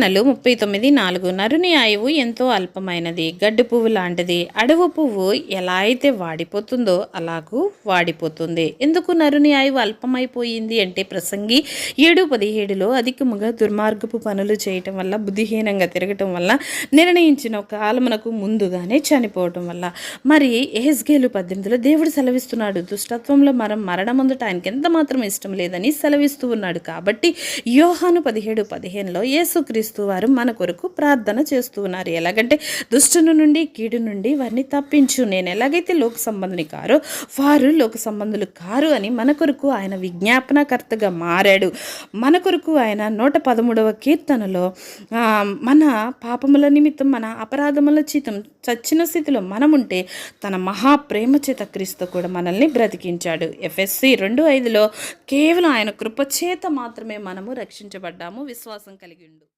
నెలు 39:4 నరుని ఆయువు ఎంతో అల్పమైనది, గడ్డి పువ్వు లాంటిది. అడవి పువ్వు ఎలా అయితే వాడిపోతుందో అలాగూ వాడిపోతుంది. ఎందుకు నరుని ఆయువు అల్పమైపోయింది అంటే ప్రసంగి 7:17లో అధికముగా దుర్మార్గపు పనులు చేయటం వల్ల, బుద్ధిహీనంగా తిరగటం వల్ల, నిర్ణయించిన కాలమునకు ముందుగానే చనిపోవటం వల్ల. మరి యెహెజ్కేలు 18లో దేవుడు సెలవిస్తున్నాడు, దుష్టత్వంలో మరణమందుట ఆయనకి ఎంత మాత్రం ఇష్టం లేదని సెలవిస్తూ ఉన్నాడు. కాబట్టి యోహాను 17:15లో యేసుక్రీస్తు వారు మన కొరకు ప్రార్థన చేస్తూ ఉన్నారు. ఎలాగంటే దుష్టుని నుండి, కీడు నుండి వారిని తప్పించు, నేను ఎలాగైతే లోక సంబంధిని కారో వారు లోక సంబంధులు కారు అని మన కొరకు ఆయన విజ్ఞాపనకర్తగా మారాడు. మన కొరకు ఆయన 113వ కీర్తనలో మన పాపముల నిమిత్తం, మన అపరాధముల చిత్తం చచ్చిన స్థితిలో మనముంటే తన మహాప్రేమ చేత క్రీస్తు కూడా మనల్ని బ్రతికించాడు. ఎఫెసీ 2:5లో కేవలం ఆయన కృపచేత మాత్రమే మనము రక్షించబడ్డాము. విశ్వాసం కలిగి ఉండు.